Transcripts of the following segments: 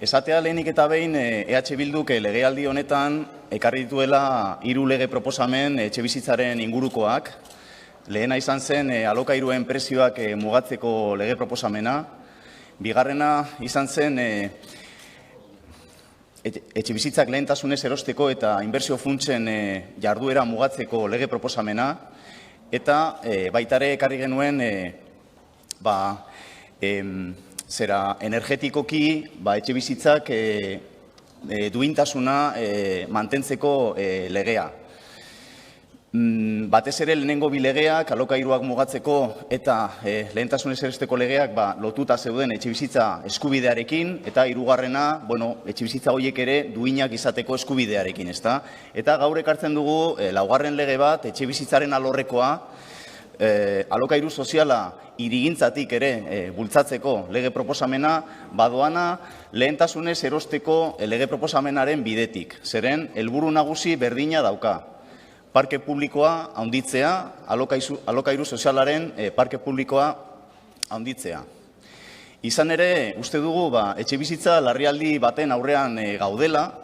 Esatea lehenik eta behin EH Bilduk legealdi honetan ekarri dituela 3 lege proposamen etxebizitzaren ingurukoak. Lehena izan zen alokairuen prezioak mugatzeko lege proposamena. Bigarrena izan zen etxebizitzak lehentasunez erosteko eta inbertsio funtsen jarduera mugatzeko lege proposamena. Eta baitare ekarri genuen energetikoki etxebizitzak duintasuna mantentzeko legea. Batez ere lehenengo bi legeak, alokairuak mugatzeko eta lehentasunez erosteko legeak lotuta zeuden etxebizitza eskubidearekin, eta hirugarrena, etxebizitza horiek ere duinak izateko eskubidearekin, ezta? Eta gaur ekartzen dugu laugarren lege bat, etxebizitzaren alorrekoa, alokairu soziala hirigintzatik ere bultzatzeko lege proposamena badoana lehentasunez erosteko lege proposamenaren bidetik. Zeren, helburu nagusi berdina dauka. Parke publikoa handitzea, alokairu sozialaren parke publikoa handitzea. Izan ere, uste dugu, etxebizitza larrialdi baten aurrean gaudela,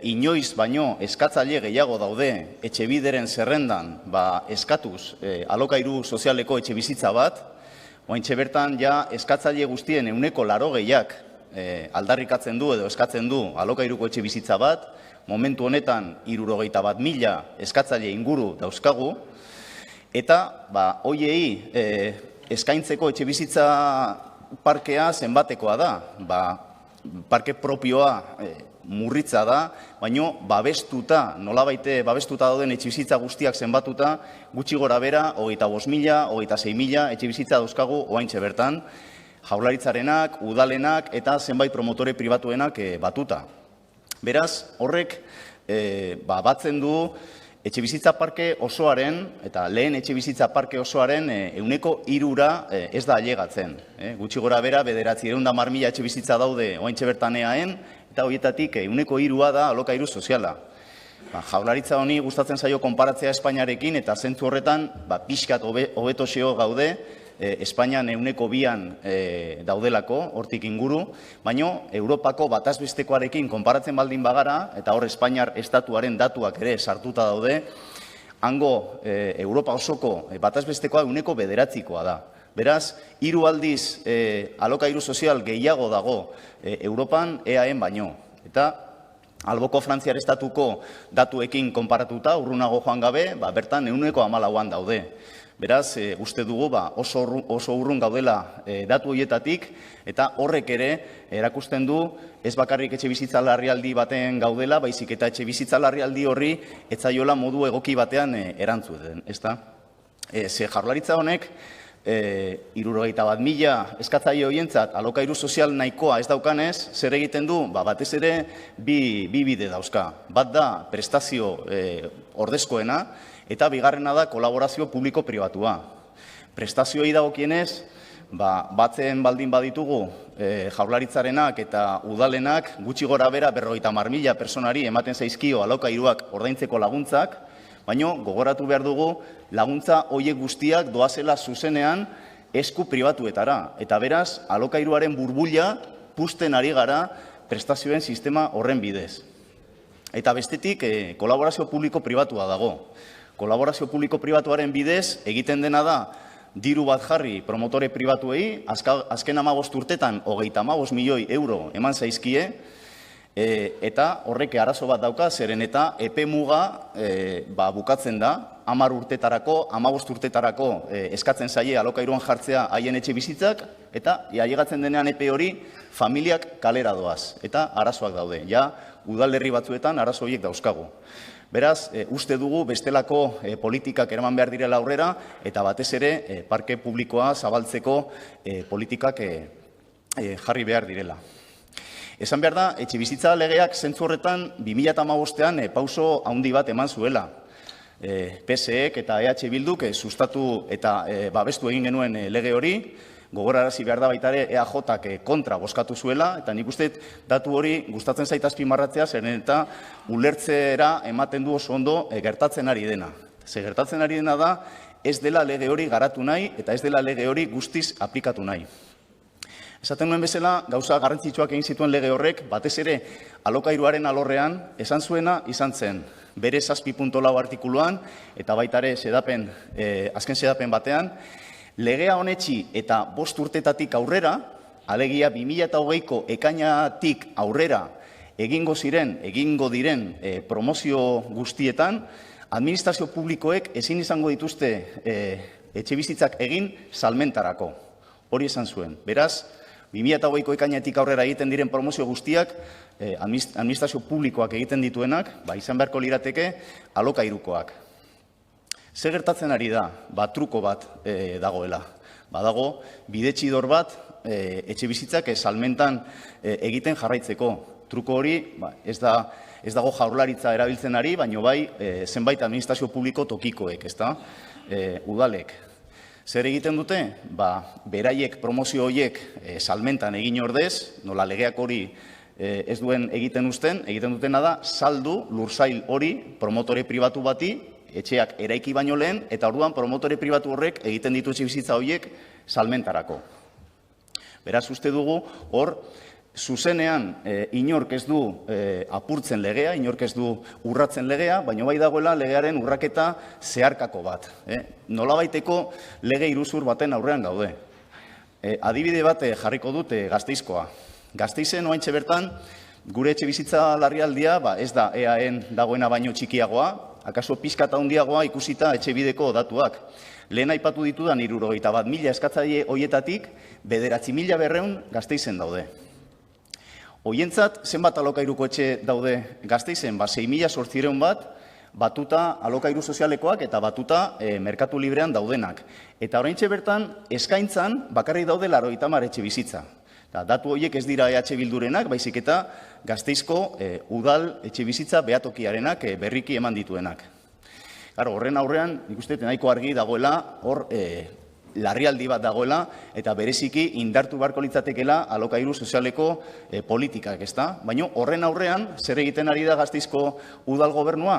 inoiz baino eskatzaile gehiago daude etxebideren zerrendan eskatuz alokairu sozialeko etxebizitza bat, oraintxe bertan eskatzaile guztien 80% aldarrikatzen du edo eskatzen du alokairuko etxebizitza bat, momentu honetan 61.000 eskatzaile inguru dauzkagu, eta hoiei eskaintzeko etxebizitza parkea zenbatekoa da, parke propioa murritza da, baino babestuta, nolabaite babestuta dauden etxebizitza guztiak zenbatuta, gutxi gora bera, 25.000, 26.000 etxebizitza dauzkagu oraintxe bertan, Jaurlaritzarenak, udalenak eta zenbait promotore pribatuenak batuta. Beraz, horrek batzen du etxebizitza parke osoaren, eta lehen etxebizitza parke osoaren 3% ez da ailegatzen. Gutxi gora bera, 910.000 etxebizitza daude oraintxe bertan EAen, eta horietatik 3% da alokairu soziala. Jaurlaritza honi gustatzen zaio konparatzea Espainiarekin, eta zentzu horretan pixkat hobetoseo gaude, Espainian 2% daudelako, hortik inguru, baino Europako batazbestekoarekin konparatzen baldin bagara, eta hor Espainiar estatuaren datuak ere sartuta daude, hango Europa osoko batazbestekoa 9% da. Beraz, 3 aldiz alokairu sozial gehiago dago Europan EAen baino. Eta alboko Frantziar estatuko datuekin konparatuta, urrunago joan gabe, bertan 14% daude. Beraz, uste dugu oso urrun gaudela datu horietatik, eta horrek ere erakusten du ez bakarrik etxebizitza larrialdi baten gaudela, baizik eta etxebizitza larrialdi horri ez zaiola modu egoki batean erantzuten, ezta? Ze Jaurlaritza honek 61.000 eskatzaile horientzat alokairu sozial nahikoa ez daukanez, zer egiten du? Batez ere bi bide dauzka. Bat da prestazio ordezkoena, eta bigarrena da kolaborazio publiko-pribatua. Prestazioei dagokienez, batzen baldin baditugu Jaurlaritzarenak eta udalenak gutxi gora bera 50.000 personari ematen zaizkio alokairuak ordaintzeko laguntzak, baino gogoratu behar dugu laguntza horiek guztiak doazela zuzenean esku pribatuetara. Eta beraz, alokairuaren burbuila puzten ari gara prestazioen sistema horren bidez. Eta bestetik, kolaborazio publiko-pribatua dago. Kolaborazio publiko-pribatuaren bidez egiten dena da diru bat jarri promotore pribatuei, azken 15 urtetan 35 milioi euro eman zaizkie, eta horrek arazo bat dauka, zeren eta epe muga bukatzen da, 10 urtetarako, 15 urtetarako eskatzen zaie alokairuan jartzea haien etxe bizitzak, eta ailegatzen denean epe hori familiak kalera doaz, eta arazoak daude. Udalerri batzuetan arazo horiek dauzkagu. Beraz, uste dugu bestelako politikak eraman behar direla aurrera, eta batez ere parke publikoa zabaltzeko politikak jarri behar direla. Esan behar da, etxebizitza legeak zentzu horretan 2015ean pauso handi bat eman zuela. PSEek eta EH Bilduk sustatu eta babestu egin genuen lege hori, gogorarazi behar da baita ere EAJak kontra bozkatu zuela, eta nik uste datu hori gustatzen zait azpimarratzea, zeren eta ulertzera ematen du oso ondo gertatzen ari dena. Ze gertatzen ari dena da, ez dela lege hori garatu nahi, eta ez dela lege hori guztiz aplikatu nahi. Esaten nuen bezala, gauza garrantzitsuak egin zituen lege horrek, batez ere alokairuaren alorrean, esan zuena izan zen, bere 7.4 artikuluan, eta baita ere azken sedapen batean, legea honetxi eta 5 urtetatik aurrera, alegia 2020ko ekainatik aurrera egingo diren promozio guztietan, administrazio publikoek ezin izango dituzte etxebizitzak egin salmentarako. Hori esan zuen. Beraz, 2020ko ekainatik aurrera egiten diren promozio guztiak, administrazio publikoak egiten dituenak, izan beharko lirateke alokairukoak. Zer gertatzen ari da? Truko bat dagoela. Badago, bidetxidor bat etxebizitzak salmentan egiten jarraitzeko. Truko hori ez dago Jaurlaritza erabiltzen ari, baino bai zenbait administrazio publiko tokikoek, udalek. Zer egiten dute? Beraiek promozio horiek salmentan egin ordez, nola legeak hori ez duen egiten dutena da, saldu lursail hori promotore pribatu bati, etxeak eraiki baino lehen, eta orduan promotore pribatu horrek egiten ditu etxebizitza horiek salmentarako. Beraz, uste dugu, hor, zuzenean inork ez du apurtzen legea, inork ez du urratzen legea, baina bai dagoela legearen urraketa zeharkako bat. Nolabaiteko lege iruzur baten aurrean gaude. Adibide bat jarriko dute Gasteizkoa. Gasteizen oraintxe bertan, gure etxebizitza larrialdia ez da EAEn dagoena baino txikiagoa, akaso pixka eta handiagoa ikusita etxebideko datuak. Lehen aipatu ditudan 71.000 eskatzaile horietatik 9.200 Gasteizen daude. Hoientzat, zenbat alokairuko etxe daude Gasteizen? 6.800 bat, batuta alokairu sozialekoak eta batuta merkatu librean daudenak. Eta oraintxe bertan, eskaintzan bakarrik daude 90 etxe bizitza. Datu horiek ez dira EH Bildurenak, baizik eta Gasteizko udal etxe bizitza behatokiarenak berriki eman dituenak. Horren aurrean, nik uste nahiko argi dagoela, hor larrialdi bat dagoela, eta bereziki indartu beharko litzatekeela alokairu sozialeko politikak, ezta? Baina horren aurrean, zer egiten ari da Gasteizko udal gobernua?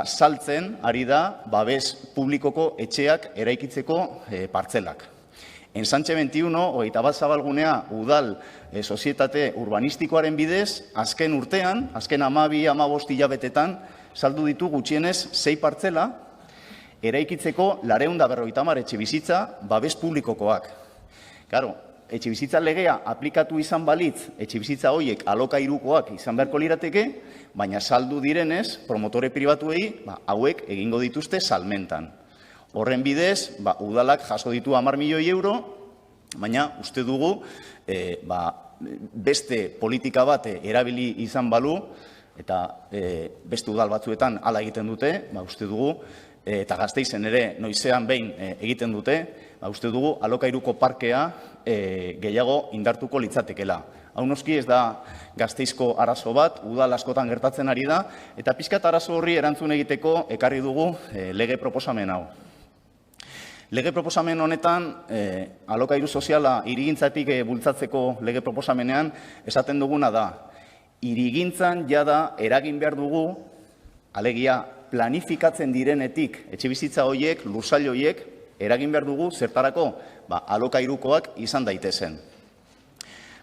Saltzen ari da babes publikoko etxeak eraikitzeko partzelak. Ensanche 21, hogeita bat zabalgunea udal sozietate urbanistikoaren bidez, azken urtean, azken 12-15 hilabetetan, saldu ditu gutxienez 6 partzela, eraikitzeko 450 etxe bizitza babes publikokoak. Etxe bizitza legea aplikatu izan balitz, etxe bizitza horiek alokairukoak izan beharko lirateke, baina saldu direnez, promotore pribatuei, hauek egingo dituzte salmentan. Horren bidez, udalak jaso ditu 10 milioi euro, baina uste dugu beste politika bat erabili izan balu, eta beste udal batzuetan hala egiten dute, uste dugu, eta Gasteizen ere noizean behin egiten dute, uste dugu alokairuko parkea gehiago indartuko litzatekela. Hau noski ez da Gasteizko arazo bat, udal askotan gertatzen ari da, eta pixkat arazo horri erantzun egiteko ekarri dugu lege proposamen hau. Lege proposamen honetan, alokairu soziala hirigintzatik bultzatzeko lege proposamenean, esaten duguna da, hirigintzan jada eragin behar dugu, alegia planifikatzen direnetik etxebizitza horiek, lursail horiek, eragin behar dugu zertarako alokairukoak izan daitezen.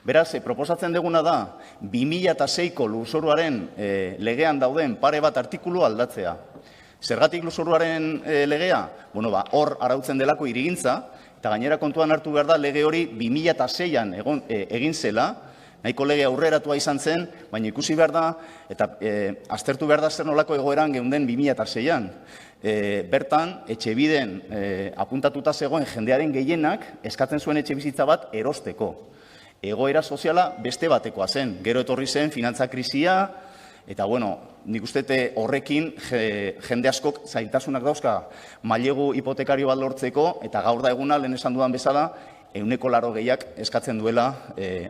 Beraz, proposatzen duguna da, 2006ko lurzoruaren legean dauden pare bat artikulu aldatzea. Zergatik lurzoruaren legea? Hor arautzen delako hirigintza, eta gainera kontuan hartu behar da lege hori 2006an egin zela, nahiko lege aurreratua izan zen, baina ikusi behar da, eta aztertu behar da zer nolako egoeran geunden 2006an. Bertan, etxebiden apuntatuta zegoen jendearen gehienak eskatzen zuen etxebizitza bat erosteko. Egoera soziala beste batekoa zen. Gero etorri zen finantza krisia, eta nik uste horrekin jende askok zailtasunak dauzka mailegu hipotekario bat lortzeko, eta gaur da eguna, lehen esan dudan bezala, 180 eskatzen duela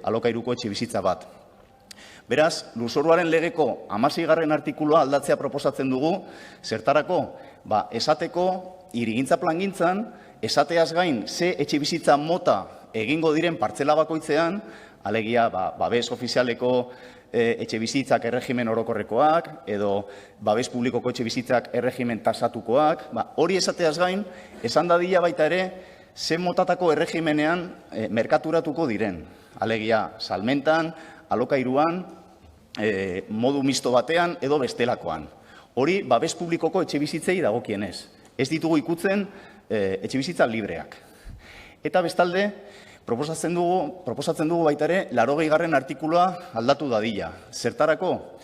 alokairuko etxebizitza bat. Beraz, lurzoruaren legeko 16. artikulua aldatzea proposatzen dugu, zertarako? Esateko, hirigintza plangintzan, esateaz gain, ze etxebizitza mota egingo diren partzela bakoitzean, alegia, babes ofizialeko etxebizitzak erregimen orokorrekoak, edo babes publikoko etxebizitzak erregimen tasatukoak, hori esateaz gain, esan dadila baita ere, zen motatako erregimenean merkaturatuko diren. Alegia, salmentan, alokairuan, modu misto batean edo bestelakoan. Hori, babes publikoko etxebizitzei dagokienez. Ez ditugu ikutzen etxebizitza libreak. Eta bestalde, proposatzen dugu baita ere, 80. artikulua aldatu dadila. Zertarako,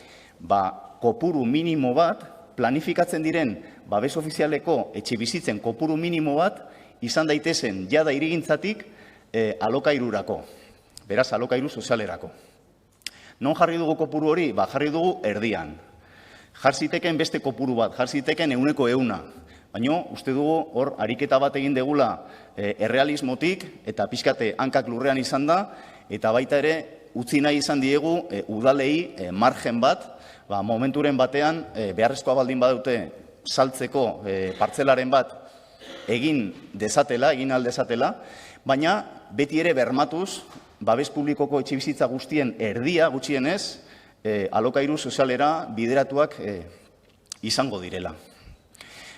kopuru minimo bat, planifikatzen diren babes ofizialeko etxebizitzen kopuru minimo bat, izan daitezen jada hirigintzatik alokairurako. Beraz, alokairu sozialerako. Non jarri dugu kopuru hori? Jarri dugu erdian. Jar ziteken beste kopuru bat, jar ziteken 100%. Baina, uste dugu hor ariketa bat egin degula errealismotik eta pixkate hankak lurrean izan da, eta baita ere utzi nahi izan diegu udalei margen bat, momenturen batean beharrezkoa baldin badute saltzeko partzelaren bat egin aldezatela, baina beti ere bermatuz, babes publikoko etxebizitza guztien erdia gutxienez, alokairu sozialera bideratuak izango direla.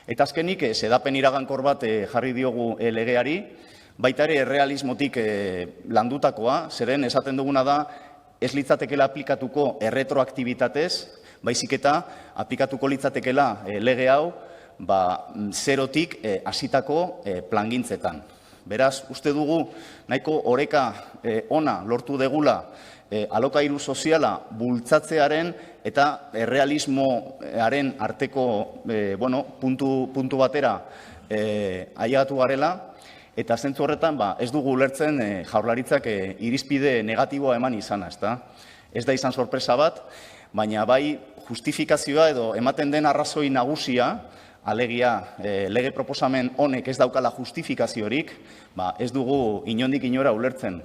Eta azkenik, sedapen iragankor bat jarri diogu legeari, baita ere errealismotik landutakoa, zeren esaten duguna da, ez litzatekela aplikatuko erretroaktibitatez, baizik eta aplikatuko litzatekela lege hau, zerotik hasitako plangintzetan. Beraz, uste dugu nahiko oreka ona lortu degula alokairu soziala bultzatzearen eta errealismoaren arteko puntu batera ailegatu garela, eta zentzu horretan ez dugu ulertzen Jaurlaritzak irizpide negatiboa eman izana, ezta? Ez da izan sorpresa bat, baina bai justifikazioa edo ematen den arrazoi nagusia, alegia lege proposamen honek ez daukala justifikaziorik, ez dugu inondik inora ulertzen.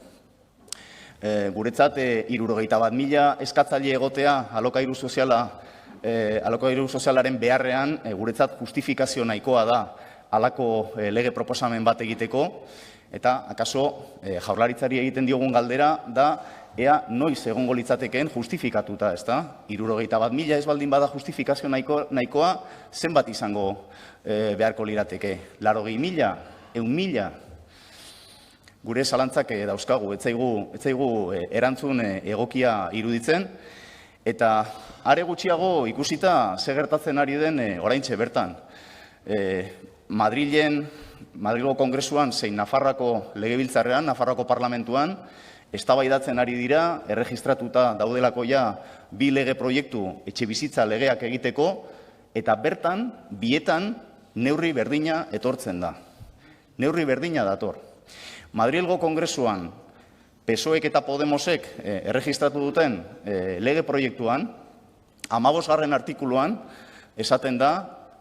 Guretzat, 61.000 eskatzaile egotea alokairu sozialaren beharrean, guretzat justifikazio nahikoa da halako lege proposamen bat egiteko, eta akaso Jaurlaritzari egiten diogun galdera da ea noiz egongo litzatekeen justifikatuta, ezta? 61.000 ez baldin bada justifikazio nahikoa, zenbat izango beharko lirateke? 80.000, 100.000? Gure zalantzak dauzkagu, ez zaigu erantzun egokia iruditzen, eta are gutxiago ikusita ze gertatzen ari den oraintxe bertan. Madrilgo Kongresuan zein Nafarroako Legebiltzarrean, Nafarroako Parlamentuan, eztabaidatzen ari dira, erregistratuta daudelako ja 2 lege proiektu etxebizitza legeak egiteko, eta bertan, bietan, neurri berdina etortzen da. Neurri berdina dator. Madrilgo Kongresuan, PSOEk eta Podemosek erregistratu duten lege proiektuan, 15. artikuluan, esaten da,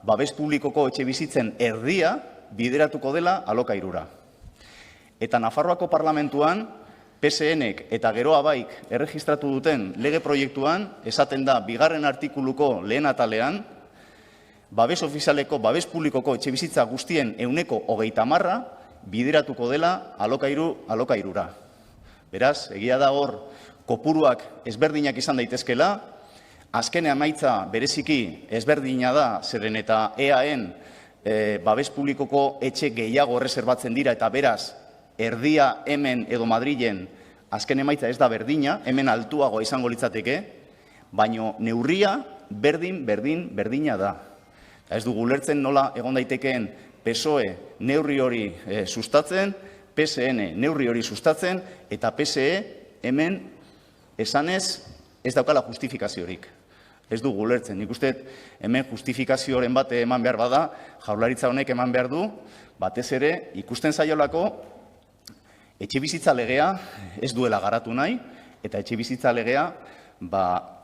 babes publikoko etxebizitzen erdia bideratuko dela alokairura. Eta Nafarroako Parlamentuan, PSNek eta Geroa Baik erregistratu duten lege proiektuan, esaten da, 2. artikuluko lehen atalean, babes ofizialeko, babes publikoko etxebizitza guztien 30% bideratuko dela alokairura. Beraz, egia da hor, kopuruak ezberdinak izan daitezkela, azken emaitza bereziki ezberdina da, zeren eta EAen babes publikoko etxe gehiago erreserbatzen dira, eta beraz, erdia hemen edo Madrilen azken emaitza ez da berdina, hemen altuagoa izango litzateke, baino neurria berdina da. Ez dugu ulertzen nola egon daitekeen PSOE neurri hori sustatzen, PSN neurri hori sustatzen, eta PSE hemen esanez ez daukala justifikaziorik. Ez dugu ulertzen. Nik uste hemen justifikazioren bat eman behar bada, Jaurlaritza honek eman behar du, batez ere ikusten zaiolako etxebizitza legea ez duela garatu nahi, eta etxebizitza legea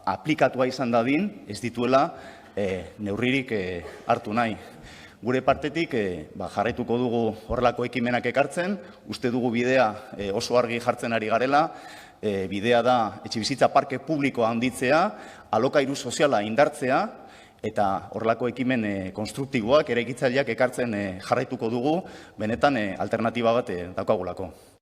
aplikatua izan dadin ez dituela neurririk hartu nahi. Gure partetik jarraituko dugu horrelako ekimenak ekartzen, uste dugu bidea oso argi jartzen ari garela, bidea da etxebizitza parke publikoa handitzea, alokairu soziala indartzea, eta horrelako ekimen konstruktiboak, eraikitzaileak ekartzen jarraituko dugu, benetan alternatiba bat daukagulako.